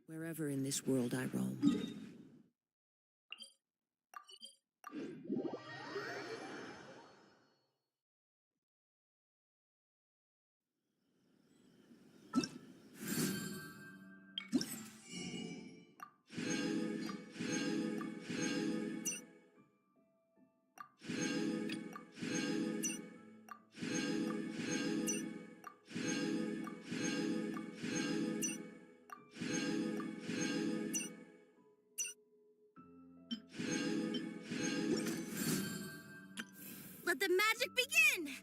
Wherever in this world I roam. Let the magic begin!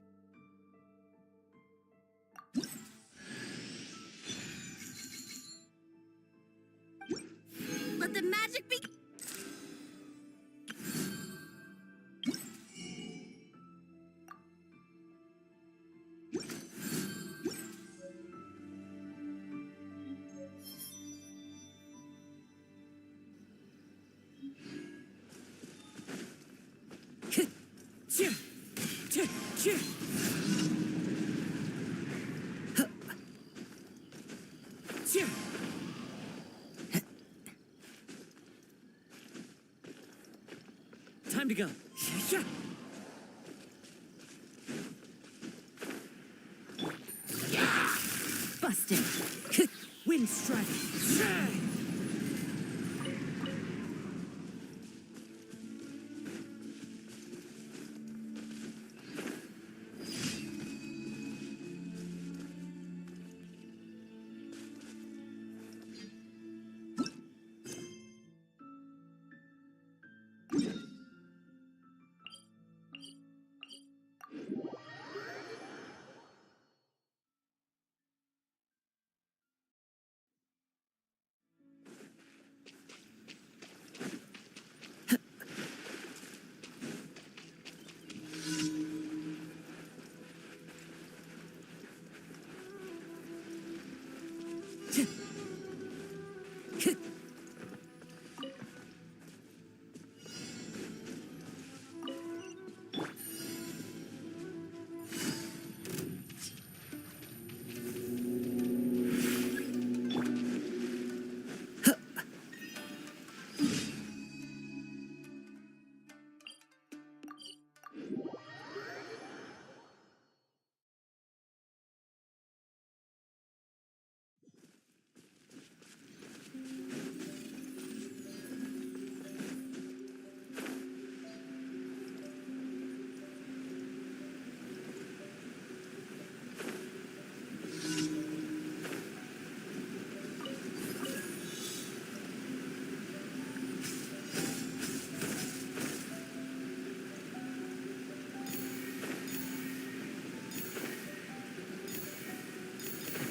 Let the magic begin! Time to go. Busted. Wind strike.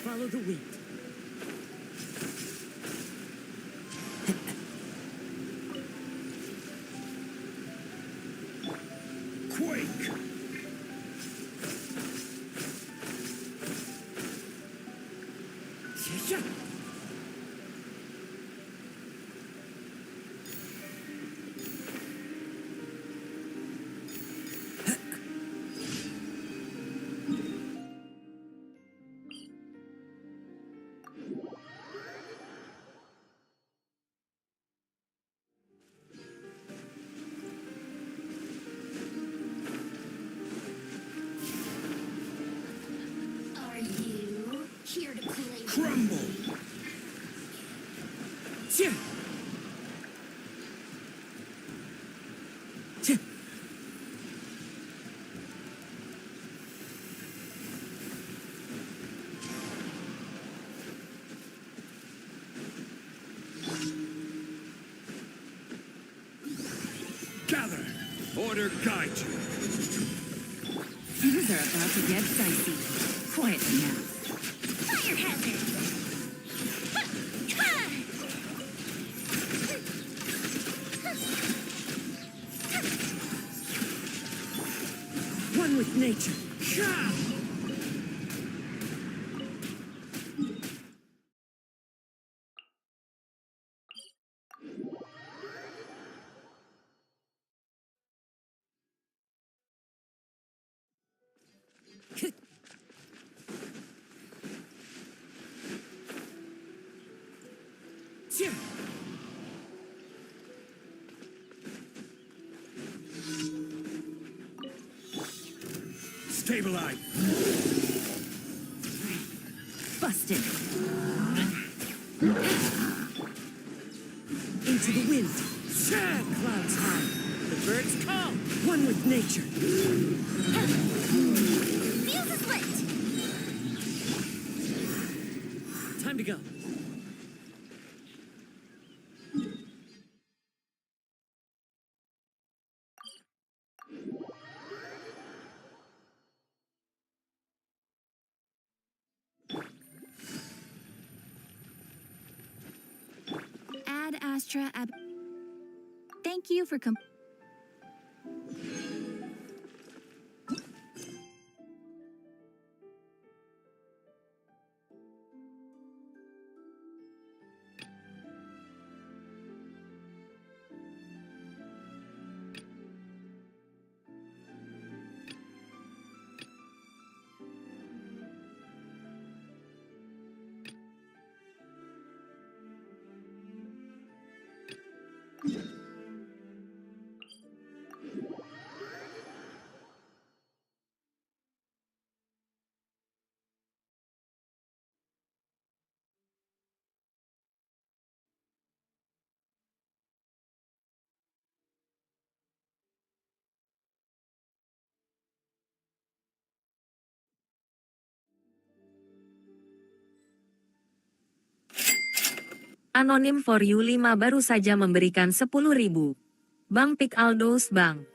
Follow the wind. Quake! Are you here to play? Crumble! Gather! Order guide you! Things are about to get dicey. Quietly now. Fire hazard! One with nature. Stabilize. Busted. Into the wind. Clouds high. The birds calm. One with nature. Fuse is lit. Time to go. Ad Astra ab. Thank you for Anonim for you 5 baru saja memberikan 10.000. Bang Pik Aldos Bang.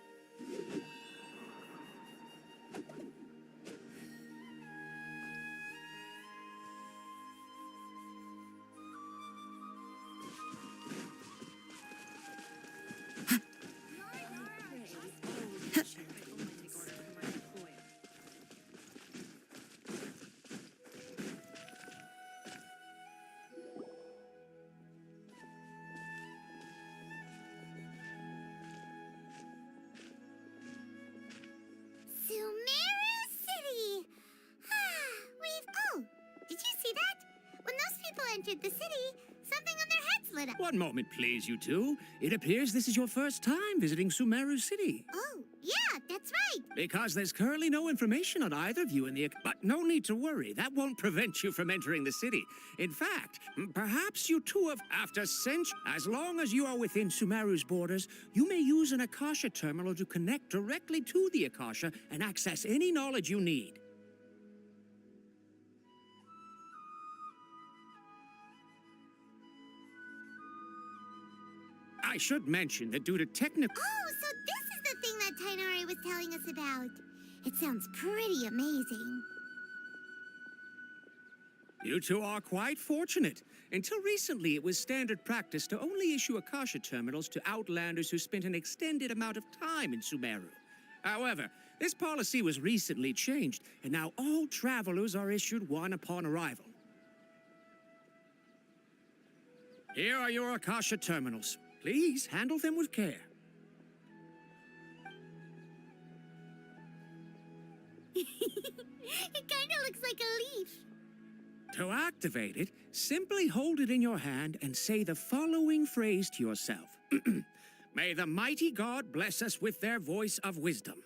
Sumeru City! Did you see that? When those people entered the city, something on their heads lit up. One moment, please, you two. It appears this is your first time visiting Sumeru City. Oh, yeah, that's right. Because there's currently no information on either of you in the... But no need to worry. That won't prevent you from entering the city. In fact, perhaps you two have... After centuries... As long as you are within Sumeru's borders, you may use an Akasha terminal to connect directly to the Akasha and access any knowledge you need. I should mention that due to technical... Oh, so this is the thing that Tainari was telling us about. It sounds pretty amazing. You two are quite fortunate. Until recently, it was standard practice to only issue Akasha terminals to outlanders who spent an extended amount of time in Sumeru. However, this policy was recently changed, and now all travelers are issued one upon arrival. Here are your Akasha terminals. Please handle them with care. It kind of looks like a leaf. To activate it, simply hold it in your hand and say the following phrase to yourself. May the mighty God bless us with their voice of wisdom.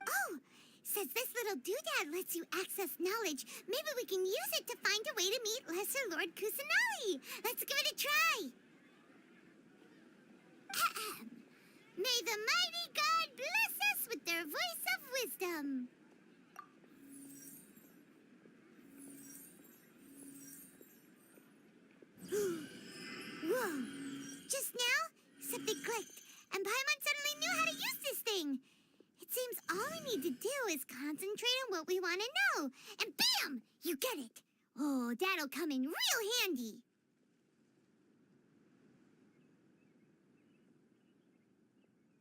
Oh, says this little doodad lets you access knowledge. Maybe we can use it to find a way to meet Lesser Lord Kusanali. Let's give it a try. Ahem. May the mighty God bless us with their voice of wisdom. Whoa. Just now, something clicked, and Paimon suddenly knew how to use this thing. It seems all we need to do is concentrate on what we want to know, and bam! You get it. Oh, that'll come in real handy.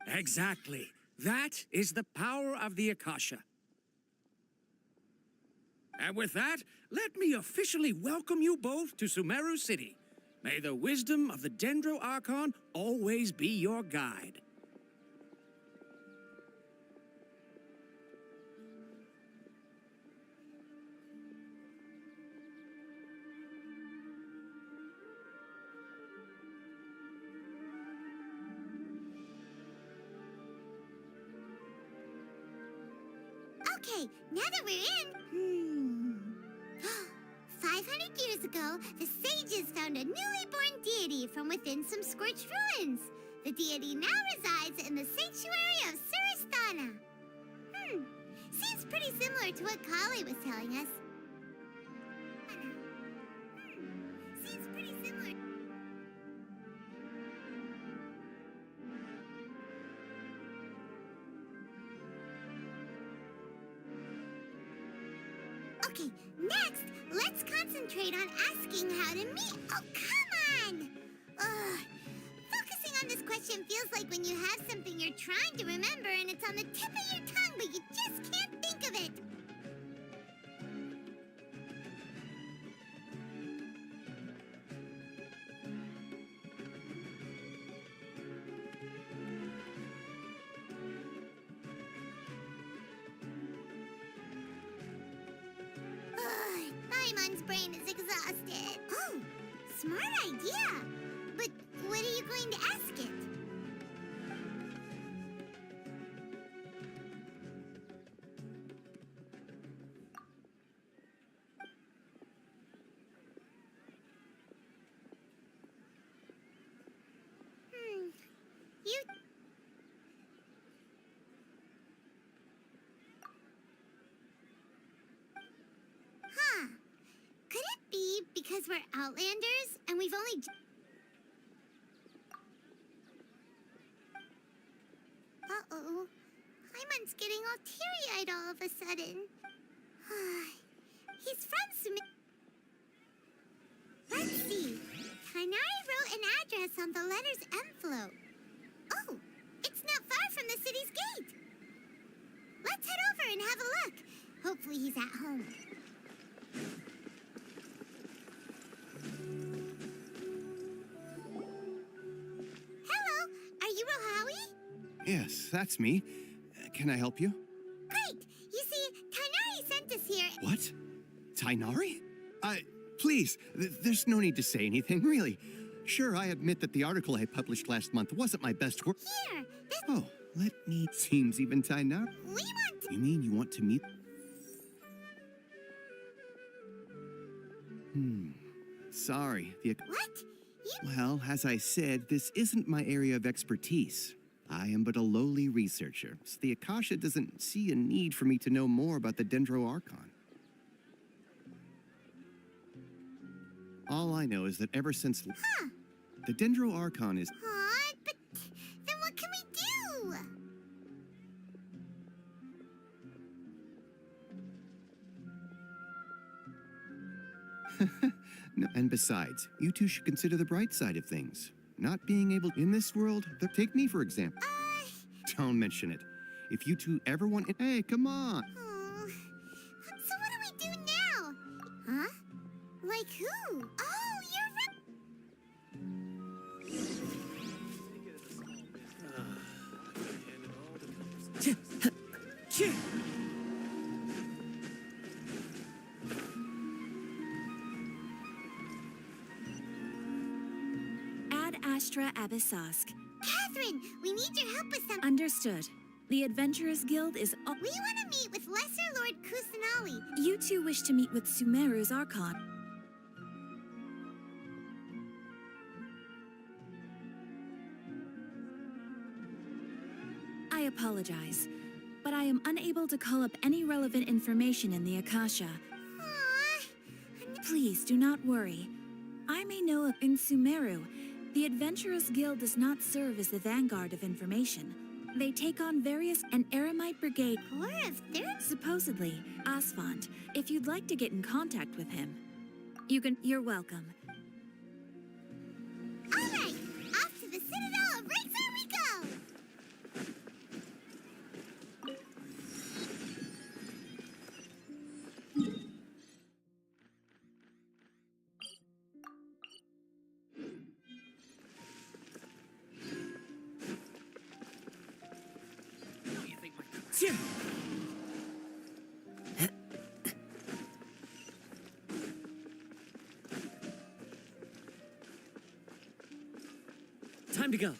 Exactly. That is the power of the Akasha. And with that, let me officially welcome you both to Sumeru City. May the wisdom of the Dendro Archon always be your guide. Okay, now that we're in... 500 years ago, the sages found a newly born deity from within some scorched ruins. The deity now resides in the sanctuary of Suristana. Seems pretty similar to what Kali was telling us. Seems pretty similar. Okay, next, let's concentrate on asking how to meet. Oh, come on! Ugh. Focusing on this question feels like when you have something you're trying to remember and it's on the tip of your tongue, but you just can't think of it. Ugh, Paimon's brain is exhausted. Oh, smart idea. But what are you going to ask it? You... Huh. Could it be because we're Outlanders and we've only... Uh-oh. Hyman's getting all teary-eyed all of a sudden. He's from Sumi... Let's see. Kainari wrote an address on the letter's envelope. Oh, it's not far from the city's gate. Let's head over and have a look. Hopefully he's at home. Hello, are you Rohawi? Yes, that's me. Can I help you? Great! You see, Kainari sent us here. What? Tainari? Please, there's no need to say anything, really. Sure, I admit that the article I published last month wasn't my best work. Here, this... Oh, let me... Seems even Tainari. We want to... You mean you want to meet... Sorry, What? You... Well, as I said, this isn't my area of expertise. I am but a lowly researcher, so the Akasha doesn't see a need for me to know more about the Dendro Archon. All I know is that ever since... Huh. The Dendro Archon is... Aw, but then what can we do? No, and besides, you two should consider the bright side of things. Not being able in this world, take me for example. Don't mention it. If you two ever want... Hey, come on! Oh. So what do we do now? Huh? Like who? Oh, you're right. Ad Astra Abyssosk. Catherine, we need your help with some... Understood. The Adventurers Guild is... We want to meet with Lesser Lord Kusanali. You two wish to meet with Sumeru's Archon. I apologize, but I am unable to call up any relevant information in the Akasha. Aww. Please do not worry. I may know of in Sumeru, the Adventurers Guild does not serve as the vanguard of information. They take on various an Eremite brigade. Corps of Third... Supposedly, Asphalt. If you'd like to get in contact with him, you're welcome. All right, off to the Citadel of Razor we go! Time to go.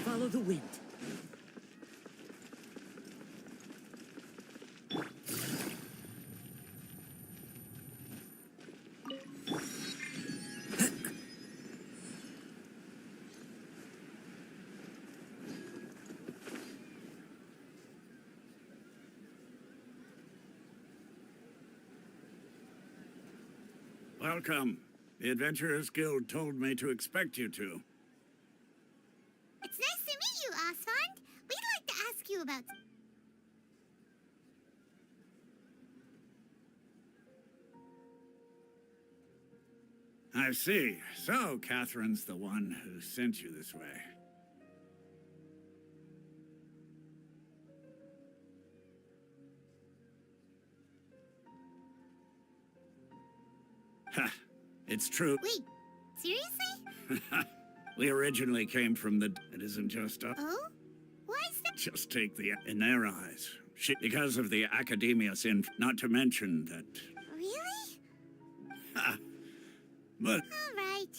Follow the wind. Welcome. The Adventurers Guild told me to expect you two. It's nice to meet you, Osfond. We'd like to ask you about... I see. So, Catherine's the one who sent you this way. Ha! It's true. Wait, seriously? We originally came from the... It isn't just us. Oh? Why is that? Just take the... In their eyes. Because of the Academia sin, not to mention that... Really? But... All right.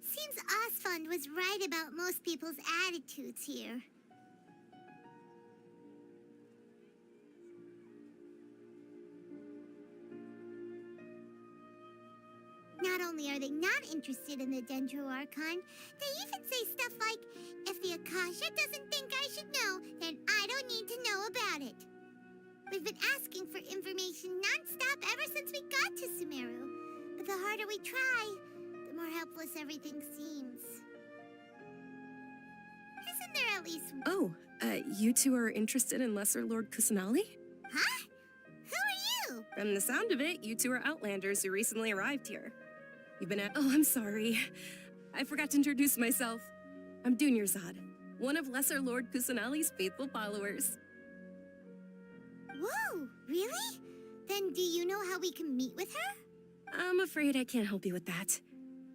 Seems Osfond was right about most people's attitudes here. Not only are they not interested in the Dendro Archon, they even say stuff like, if the Akasha doesn't think I should know, then I don't need to know about it. We've been asking for information non-stop ever since we got to Sumeru. But the harder we try, the more helpless everything seems. Isn't there at least... Oh, you two are interested in Lesser Lord Kusanali? Huh? Who are you? From the sound of it, you two are Outlanders who recently arrived here. You've been at... Oh, I'm sorry. I forgot to introduce myself. I'm Dunyarzad, one of Lesser Lord Kusanali's faithful followers. Whoa, really? Then do you know how we can meet with her? I'm afraid I can't help you with that.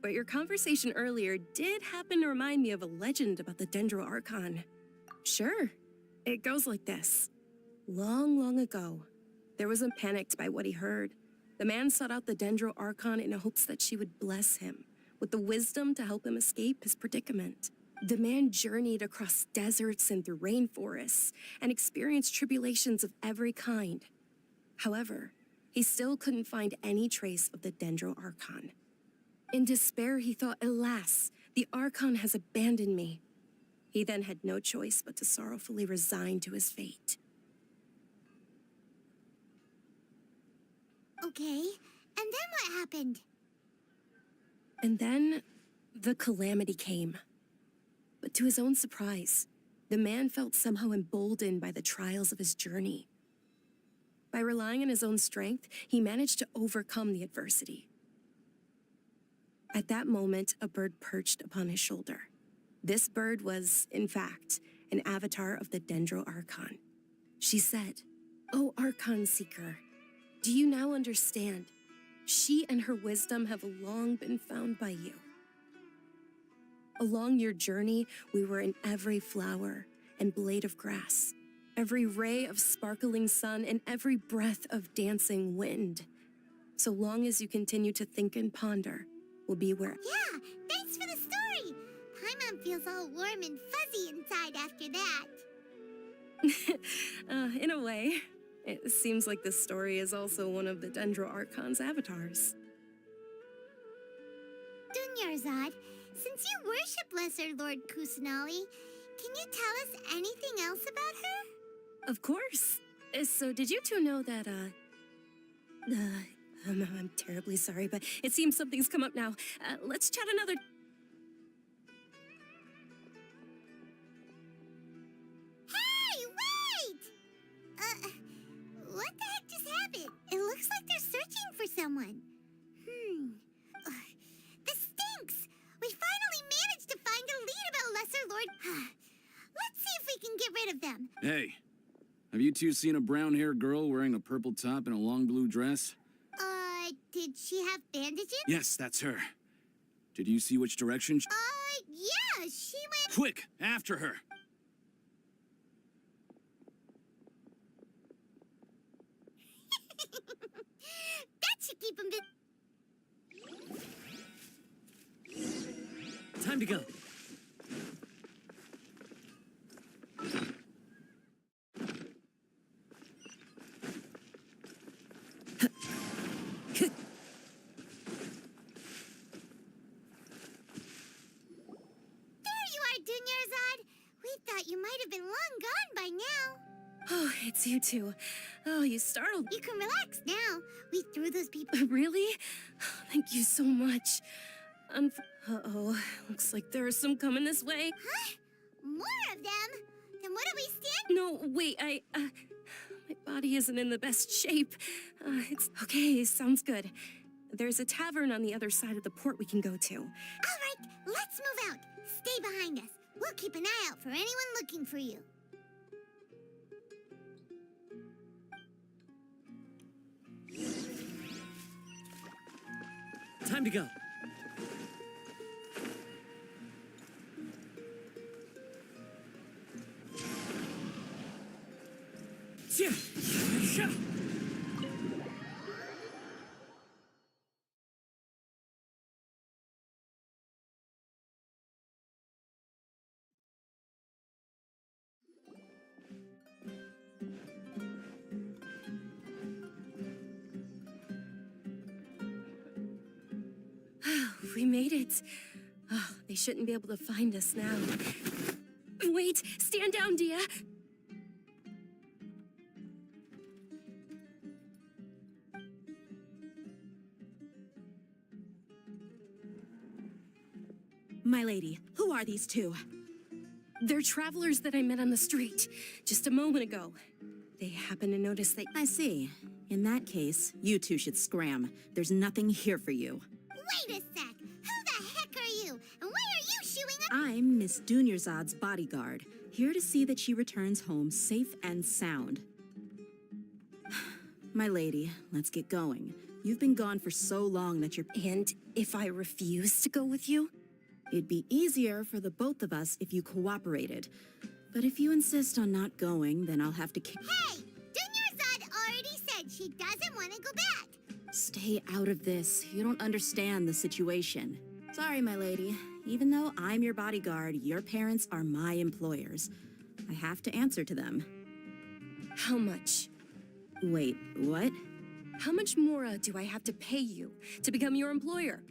But your conversation earlier did happen to remind me of a legend about the Dendro Archon. Sure, it goes like this. Long, long ago, there was one panicked by what he heard. The man sought out the Dendro Archon in hopes that she would bless him with the wisdom to help him escape his predicament. The man journeyed across deserts and through rainforests and experienced tribulations of every kind. However, he still couldn't find any trace of the Dendro Archon. In despair, he thought, alas, the Archon has abandoned me. He then had no choice but to sorrowfully resign to his fate. Okay, and then what happened? And then, the calamity came. But to his own surprise, the man felt somehow emboldened by the trials of his journey. By relying on his own strength, he managed to overcome the adversity. At that moment, a bird perched upon his shoulder. This bird was, in fact, an avatar of the Dendro Archon. She said, "O Archon Seeker, do you now understand? She and her wisdom have long been found by you. Along your journey, we were in every flower and blade of grass, every ray of sparkling sun, and every breath of dancing wind. So long as you continue to think and ponder, we'll be where..." Yeah, thanks for the story. Paimon feels all warm and fuzzy inside after that. In a way, it seems like this story is also one of the Dendro Archon's avatars. Dunyarzad, since you worship Lesser Lord Kusanali, can you tell us anything else about her? Of course. So did you two know that, I'm terribly sorry, but it seems something's come up now. Let's chat another... Hey, wait! What the heck just happened? It looks like they're searching for someone. This stinks! We finally managed to find a lead about Lesser Lord... Let's see if we can get rid of them. Hey, have you two seen a brown-haired girl wearing a purple top and a long blue dress? Did she have bandages? Yes, that's her. Did you see which direction she... Yeah, she went... Quick, after her! That should keep him busy. Time to go. Dunyarzad, we thought you might have been long gone by now. Oh, it's you two. Oh, you startled me. You can relax now. We threw those people... Really? Thank you so much. Uh-oh, looks like there are some coming this way. Huh? More of them? Then what do we stand... No, wait, my body isn't in the best shape. It's okay, sounds good. There's a tavern on the other side of the port we can go to. All right, let's move out. Stay behind us. We'll keep an eye out for anyone looking for you. Time to go. We made it. Oh, they shouldn't be able to find us now. Wait, stand down, Dia. My lady, who are these two? They're travelers that I met on the street just a moment ago. They happened to notice that... I see. In that case, you two should scram. There's nothing here for you. Wait a sec. Who the heck are you? And why are you shooing up? I'm Miss Dunyarzad's bodyguard, here to see that she returns home safe and sound. My lady, let's get going. You've been gone for so long that you're... And if I refuse to go with you? It'd be easier for the both of us if you cooperated. But if you insist on not going, then I'll have to kick... Hey! Dunyarzad already said she doesn't want to go back. Stay out of this. You don't understand the situation. Sorry, my lady. Even though I'm your bodyguard, your parents are my employers. I have to answer to them. How much? Wait, what? How much more do I have to pay you to become your employer?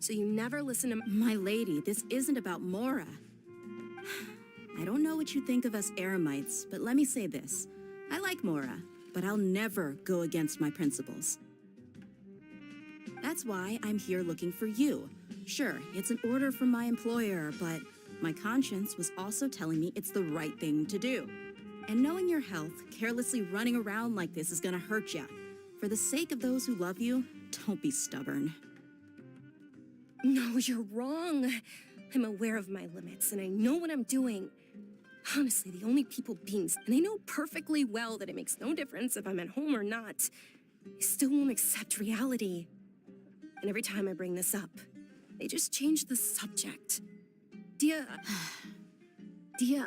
So you never listen to... My lady, this isn't about Mora. I don't know what you think of us Eremites, but let me say this. I like Mora, but I'll never go against my principles. That's why I'm here looking for you. Sure, it's an order from my employer, but my conscience was also telling me it's the right thing to do. And knowing your health, carelessly running around like this is gonna hurt ya. For the sake of those who love you, don't be stubborn. No, you're wrong. I'm aware of my limits, and I know what I'm doing. Honestly, the only people beings, and I know perfectly well that it makes no difference if I'm at home or not, I still won't accept reality. And every time I bring this up, they just change the subject. Dia,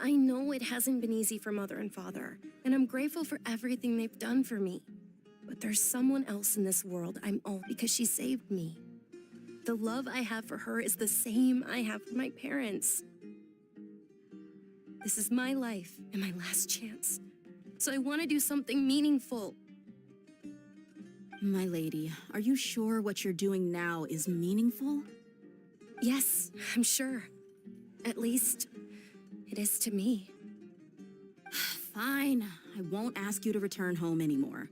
I know it hasn't been easy for Mother and Father, and I'm grateful for everything they've done for me. But there's someone else in this world I'm all because she saved me. The love I have for her is the same I have for my parents. This is my life and my last chance. So I want to do something meaningful. My lady, are you sure what you're doing now is meaningful? Yes, I'm sure. At least, it is to me. Fine, I won't ask you to return home anymore.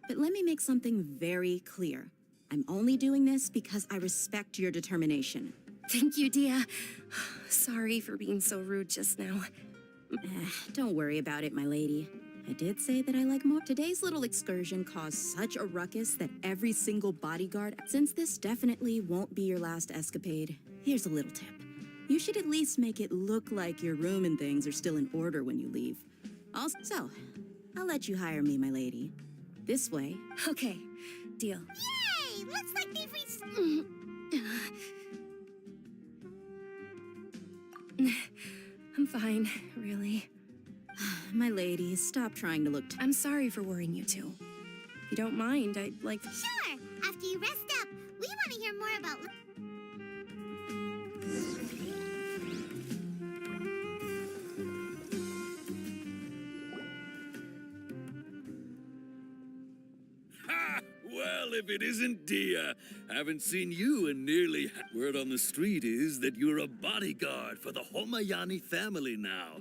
But let me make something very clear. I'm only doing this because I respect your determination. Thank you, Dia. Sorry for being so rude just now. Don't worry about it, my lady. I did say that I like more. Today's little excursion caused such a ruckus that every single bodyguard... Since this definitely won't be your last escapade, here's a little tip. You should at least make it look like your room and things are still in order when you leave. Also, I'll let you hire me, my lady. This way. Okay, deal. Yay! Looks like they've reached... I'm fine, really. My lady, stop trying to look... I'm sorry for worrying you two. If you don't mind, I'd like... Sure! After you rest up, we want to hear more about... Ha! Well, if it isn't Dia. Haven't seen you in nearly... Word on the street is that you're a bodyguard for the Homayani family now.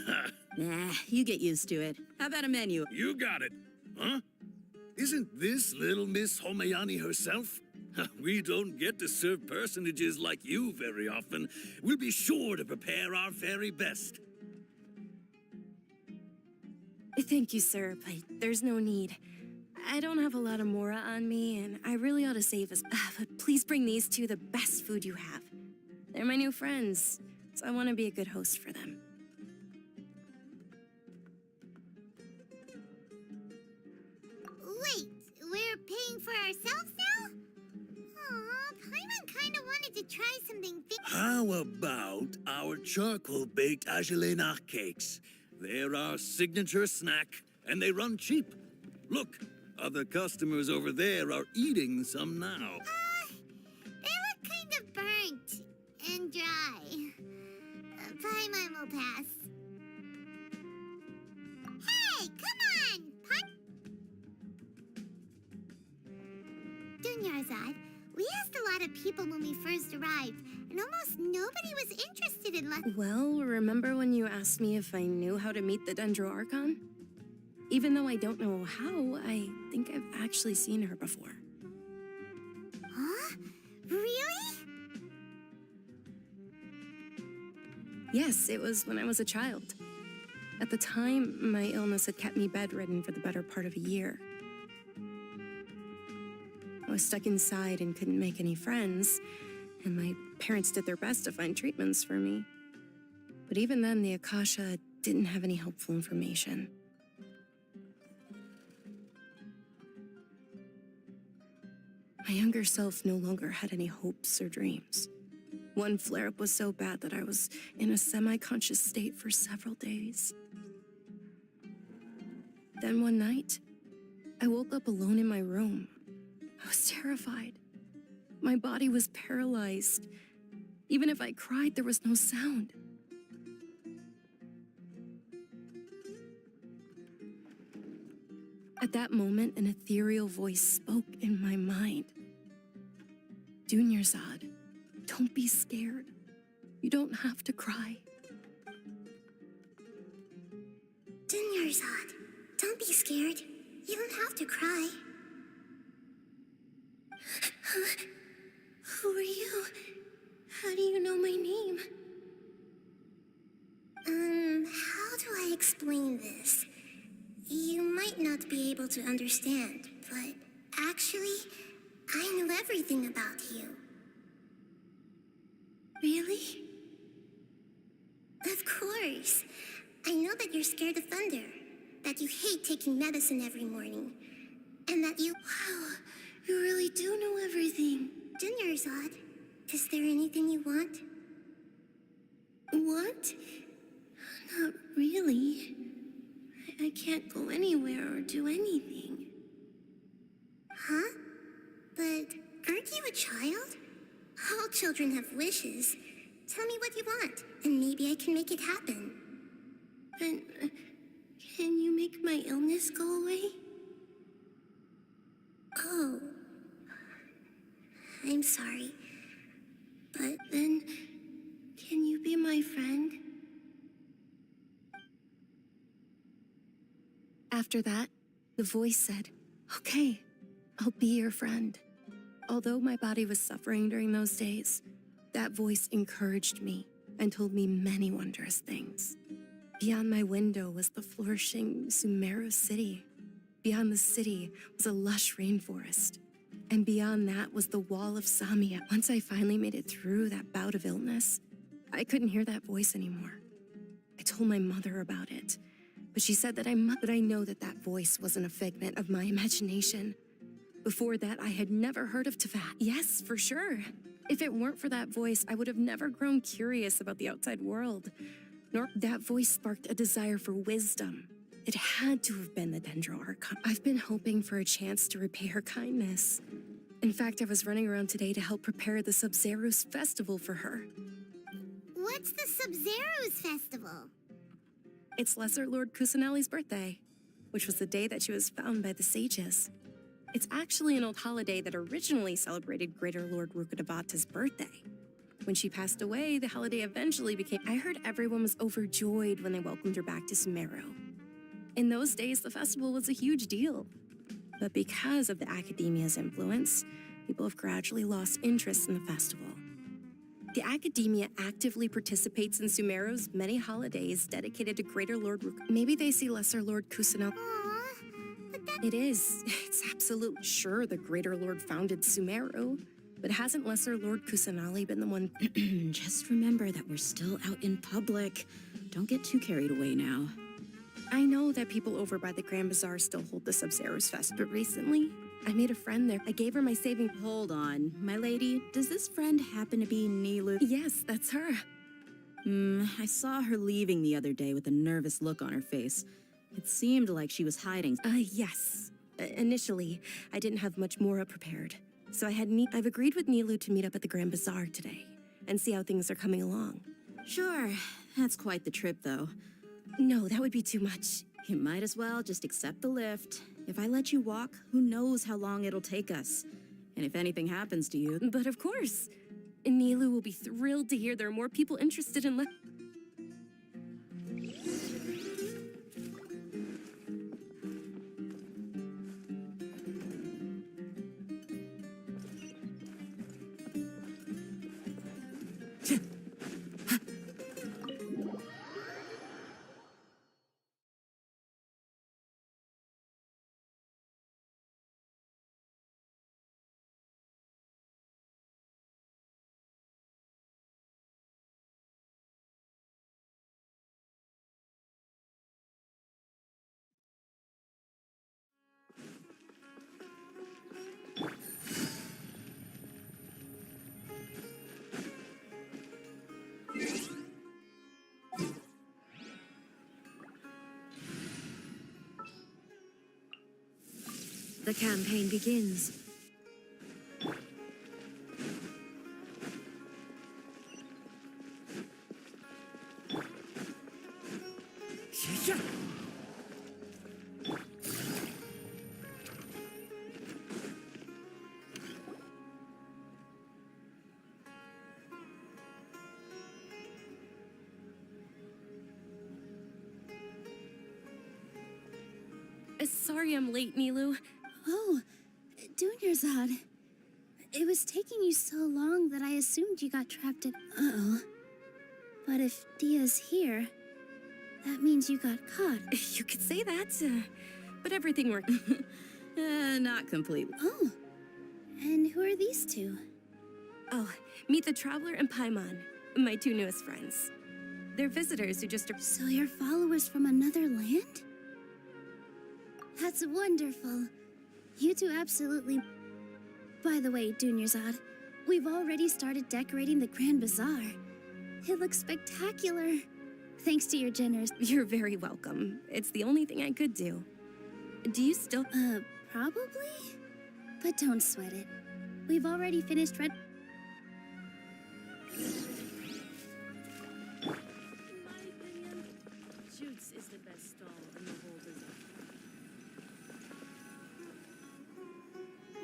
Ha! Nah, you get used to it. How about a menu? You got it. Huh? Isn't this little Miss Homayani herself? We don't get to serve personages like you very often. We'll be sure to prepare our very best. Thank you, sir, but there's no need. I don't have a lot of mora on me, and I really ought to save us. But please bring these two the best food you have. They're my new friends, so I want to be a good host for them. Wait, we're paying for ourselves now? Aw, Paimon kinda wanted to try something How about our charcoal-baked Agelena cakes? They're our signature snack, and they run cheap. Look, other customers over there are eating some now. They look kind of burnt and dry. Paimon will pass. Hey, come on! Dunyarzad, we asked a lot of people when we first arrived, and almost nobody was interested in Well, remember when you asked me if I knew how to meet the Dendro Archon? Even though I don't know how, I think I've actually seen her before. Huh? Really? Yes, it was when I was a child. At the time, my illness had kept me bedridden for the better part of a year. I was stuck inside and couldn't make any friends, and my parents did their best to find treatments for me. But even then, the Akasha didn't have any helpful information. My younger self no longer had any hopes or dreams. One flare-up was so bad that I was in a semi-conscious state for several days. Then one night, I woke up alone in my room. I was terrified. My body was paralyzed. Even if I cried, there was no sound. At that moment, an ethereal voice spoke in my mind. Dunyarzad, don't be scared. You don't have to cry. Dunyarzad, don't be scared. You don't have to cry. Who are you? How do you know my name? How do I explain this? You might not be able to understand, but actually, I know everything about you. Really? Of course. I know that you're scared of thunder, that you hate taking medicine every morning, and that you... Wow, you really do know everything. Dunyarzad, is there anything you want? What? Not really. I can't go anywhere or do anything. Huh? But aren't you a child? All children have wishes. Tell me what you want, and maybe I can make it happen. But can you make my illness go away? Oh. I'm sorry. But then, can you be my friend? After that, the voice said, "Okay, I'll be your friend." Although my body was suffering during those days, that voice encouraged me and told me many wondrous things. Beyond my window was the flourishing Sumeru city. Beyond the city was a lush rainforest. And beyond that was the wall of Samia. Once I finally made it through that bout of illness, I couldn't hear that voice anymore. I told my mother about it, but she said that I know that that voice wasn't a figment of my imagination. Before that, I had never heard of Tefat. Yes, for sure. If it weren't for that voice, I would have never grown curious about the outside world. Nor that voice sparked a desire for wisdom. It had to have been the Dendro Archon. I've been hoping for a chance to repay her kindness. In fact, I was running around today to help prepare the Sub-Zero's festival for her. What's the Sub-Zero's festival? It's Lesser Lord Kusanali's birthday, which was the day that she was found by the sages. It's actually an old holiday that originally celebrated Greater Lord Rukkhadevata's birthday. When she passed away, the holiday eventually became... I heard everyone was overjoyed when they welcomed her back to Sumeru. In those days, the festival was a huge deal. But because of the academia's influence, people have gradually lost interest in the festival. The academia actively participates in Sumeru's many holidays dedicated to Greater Lord Rukh. Maybe they see Lesser Lord Kusanali. It is. It's absolutely sure the Greater Lord founded Sumeru. But hasn't Lesser Lord Kusanali been the one... Just remember that we're still out in public. Don't get too carried away now. I know that people over by the Grand Bazaar still hold the Sub-Zero's Fest, but recently, I made a friend there. I gave her my saving... Hold on, my lady. Does this friend happen to be Nilou? Yes, that's her. I saw her leaving the other day with a nervous look on her face. It seemed like she was hiding. Yes. Initially, I didn't have much more prepared. So I've agreed with Nilou to meet up at the Grand Bazaar today and see how things are coming along. Sure. That's quite the trip, though. No, that would be too much. You might as well just accept the lift. If I let you walk, who knows how long it'll take us. And if anything happens to you... But of course. Nilou will be thrilled to hear there are more people interested in The campaign begins. Sorry I'm late, Nilou. Oh, Dunyarzad. It was taking you so long that I assumed you got trapped in... Uh-oh. But if Dia's here, that means you got caught. You could say that, but everything worked. Not completely. Oh, and who are these two? Oh, meet the Traveler and Paimon, my two newest friends. They're visitors who just... So you're followers from another land? That's wonderful. You two absolutely... By the way, Dunyarzad, we've already started decorating the Grand Bazaar. It looks spectacular. Thanks to your generous... You're very welcome. It's the only thing I could do. Do you still... Probably? But don't sweat it. We've already finished In my opinion, Jude's is the best stall in the whole bazaar.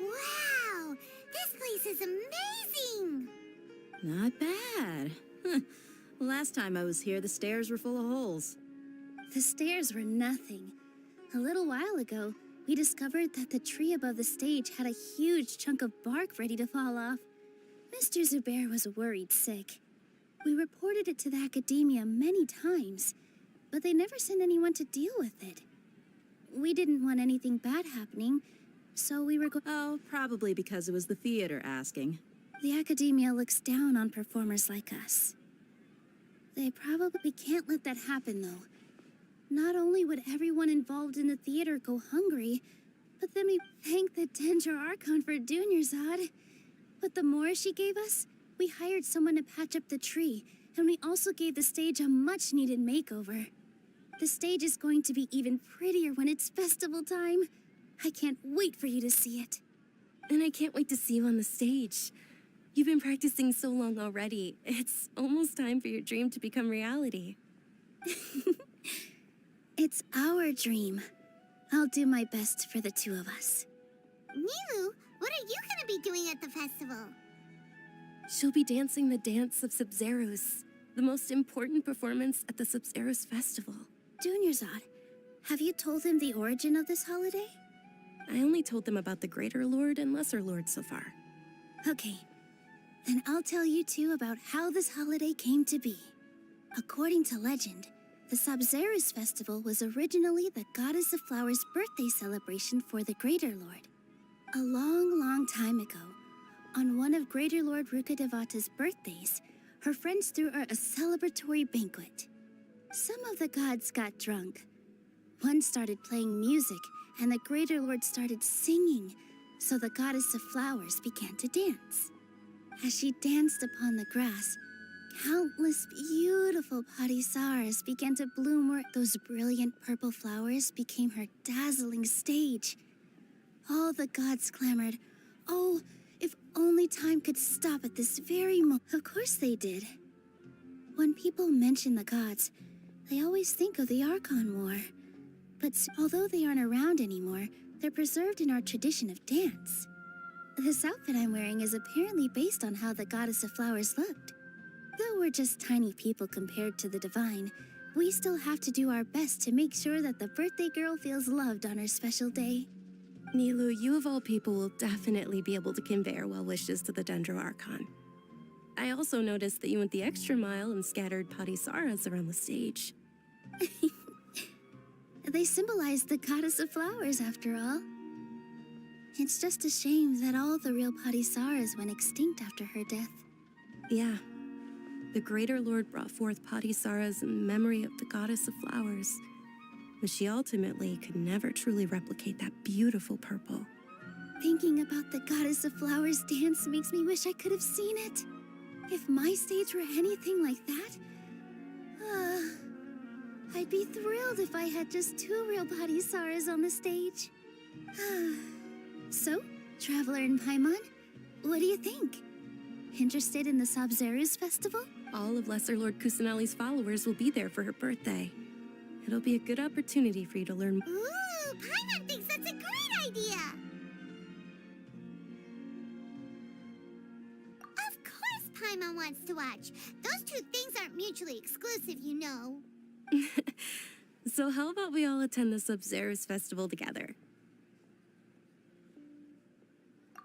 Wow! This place is amazing! Not bad. Huh. Last time I was here, the stairs were full of holes. The stairs were nothing. A little while ago, we discovered that the tree above the stage had a huge chunk of bark ready to fall off. Mr. Zubair was worried sick. We reported it to the academia many times, but they never sent anyone to deal with it. We didn't want anything bad happening, so we were Oh, probably because it was the theater asking. The academia looks down on performers like us. They probably can't let that happen, though. Not only would everyone involved in the theater go hungry, but then we thanked the Dendro Archon for Dunyarzad. But the more she gave us, we hired someone to patch up the tree, and we also gave the stage a much-needed makeover. The stage is going to be even prettier when it's festival time. I can't wait for you to see it. And I can't wait to see you on the stage. You've been practicing so long already. It's almost time for your dream to become reality. It's our dream. I'll do my best for the two of us. Nilu, what are you gonna be doing at the festival? She'll be dancing the dance of Sub-Zeros, the most important performance at the Sub-Zeros festival. Dunyarzad, have you told him the origin of this holiday? I only told them about the Greater Lord and Lesser Lord so far. Okay, then I'll tell you two about how this holiday came to be. According to legend, the Sub-Zeros festival was originally the Goddess of Flowers' birthday celebration for the Greater Lord. A long, long time ago, on one of Greater Lord Rukkhadevata's birthdays, her friends threw her a celebratory banquet. Some of the gods got drunk. One started playing music, and the Greater Lord started singing, so the Goddess of Flowers began to dance. As she danced upon the grass, countless beautiful parisaras began to bloom where those brilliant purple flowers became her dazzling stage. All the gods clamored, "Oh, if only time could stop at this very moment." Of course they did. When people mention the gods, they always think of the Archon War. But although they aren't around anymore, they're preserved in our tradition of dance. This outfit I'm wearing is apparently based on how the Goddess of Flowers looked. Though we're just tiny people compared to the divine, we still have to do our best to make sure that the birthday girl feels loved on her special day. Nilu, you of all people will definitely be able to convey our well wishes to the Dendro Archon. I also noticed that you went the extra mile and scattered parisaras around the stage. They symbolize the Goddess of Flowers, after all. It's just a shame that all the real parisaras went extinct after her death. Yeah. The Greater Lord brought forth parisaras in memory of the Goddess of Flowers, but she ultimately could never truly replicate that beautiful purple. Thinking about the Goddess of Flowers dance makes me wish I could have seen it. If my stage were anything like that, I'd be thrilled if I had just two real parisaras on the stage. So, Traveler and Paimon, what do you think? Interested in the Sub-Zeros festival? All of Lesser Lord Kusanali's followers will be there for her birthday. It'll be a good opportunity for you to learn. Ooh, Paimon thinks that's a great idea! Of course Paimon wants to watch. Those two things aren't mutually exclusive, you know. So how about we all attend the Sub-Zeros festival together?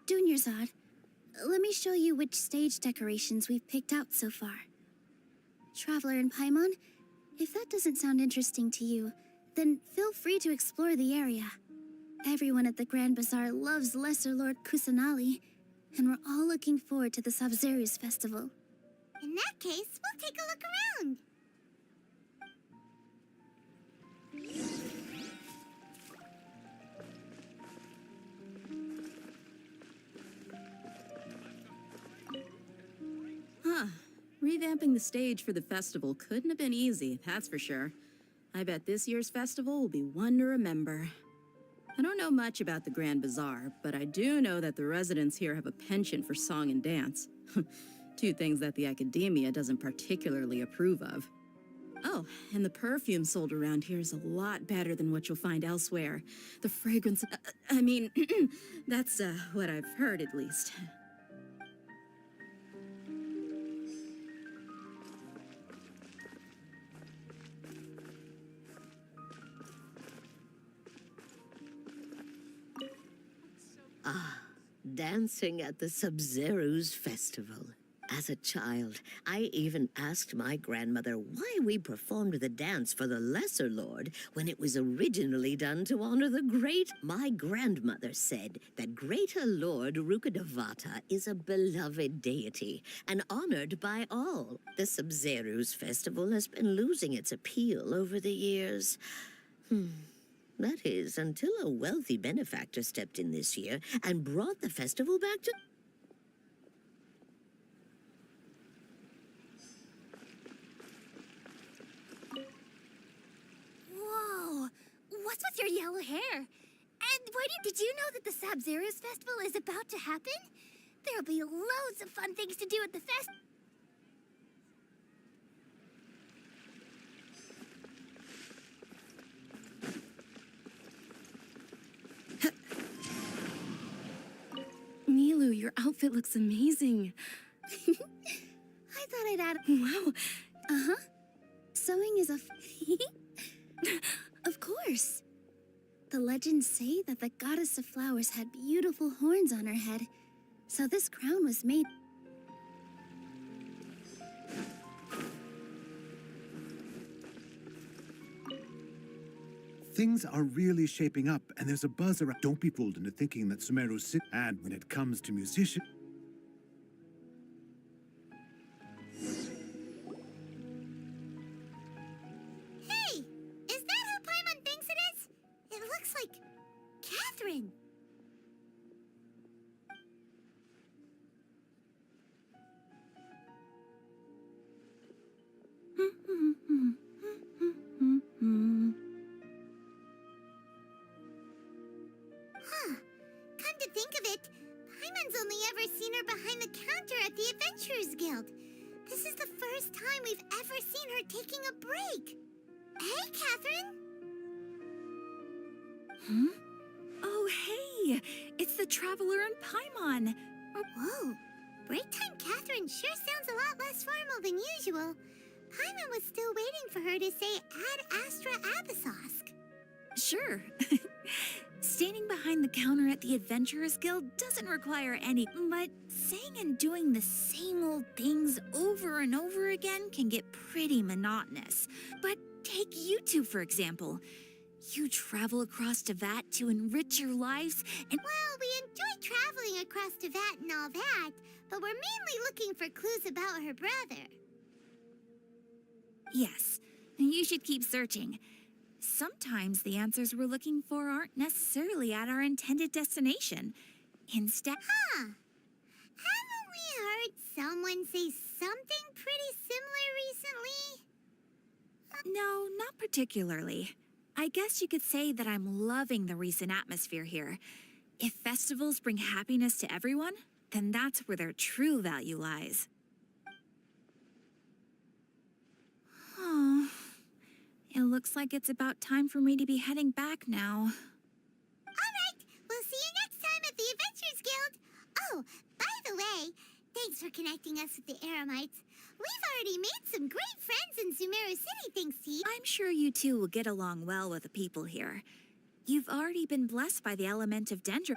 Dunyarzad, let me show you which stage decorations we've picked out so far. Traveler and Paimon, if that doesn't sound interesting to you, then feel free to explore the area. Everyone at the Grand Bazaar loves Lesser Lord Kusanali, and we're all looking forward to the Sub-Zeros festival. In that case, we'll take a look around. Huh. Revamping the stage for the festival couldn't have been easy, that's for sure. I bet this year's festival will be one to remember. I don't know much about the Grand Bazaar, but I do know that the residents here have a penchant for song and dance. Two things that the academia doesn't particularly approve of. Oh, and the perfume sold around here is a lot better than what you'll find elsewhere. The fragrance... that's what I've heard, at least. Dancing at the Sub-Zero's festival. As a child, I even asked my grandmother why we performed the dance for the Lesser Lord when it was originally done to honor the great. My grandmother said that Greater Lord Rukkhadevata is a beloved deity and honored by all. The Sub-Zero's festival has been losing its appeal over the years. That is, until a wealthy benefactor stepped in this year and brought the festival back to... Whoa! What's with your yellow hair? And did you know that the Sub-Zero's festival is about to happen? There'll be loads of fun things to do at the fest. Nilu, your outfit looks amazing. I thought I'd add... Wow. Uh-huh. Sewing is a... Of course. The legends say that the goddess of flowers had beautiful horns on her head, so this crown was made... Things are really shaping up, and there's a buzz around. Don't be fooled into thinking that Sumeru's sick. And when it comes to musicians... Hey! Is that who Paimon thinks it is? It looks like... Catherine! Huh. Come to think of it, Paimon's only ever seen her behind the counter at the Adventurers Guild. This is the first time we've ever seen her taking a break. Hey, Catherine! Oh, hey! It's the Traveler and Paimon. Whoa. Break time Catherine sure sounds a lot less formal than usual. Paimon was still waiting for her to say Ad Astra Abyssosque. Sure. Standing behind the counter at the Adventurers Guild doesn't require any, but saying and doing the same old things over and over again can get pretty monotonous. But take you two, for example. You travel across Teyvat to enrich your lives, and... Well, we enjoy traveling across Teyvat and all that, but we're mainly looking for clues about her brother. Yes, you should keep searching. Sometimes the answers we're looking for aren't necessarily at our intended destination. Instead... Huh. Haven't we heard someone say something pretty similar recently? No, not particularly. I guess you could say that I'm loving the recent atmosphere here. If festivals bring happiness to everyone, then that's where their true value lies. Oh, it looks like it's about time for me to be heading back now. All right, we'll see you next time at the Adventurers Guild. Oh, by the way, thanks for connecting us with the Eremites. We've already made some great friends in Sumeru City thanks to you. I'm sure you two will get along well with the people here. You've already been blessed by the element of Dendro.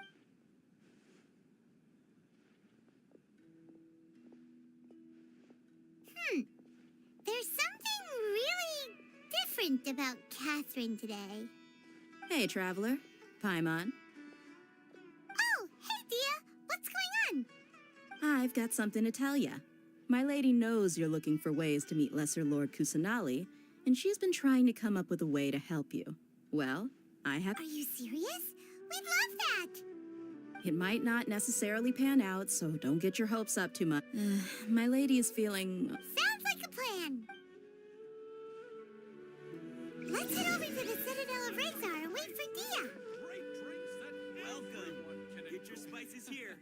There's something really different about Catherine today. Hey, Traveler. Paimon. Oh, hey, Dia. What's going on? I've got something to tell ya. My lady knows you're looking for ways to meet Lesser Lord Kusanali, and she's been trying to come up with a way to help you. Well, I have... Are you serious? We'd love that. It might not necessarily pan out, so don't get your hopes up too much. My lady is feeling... Sounds like a plan. Let's head over to the Citadel of Razor and wait for Dia. Welcome. Get your spices here.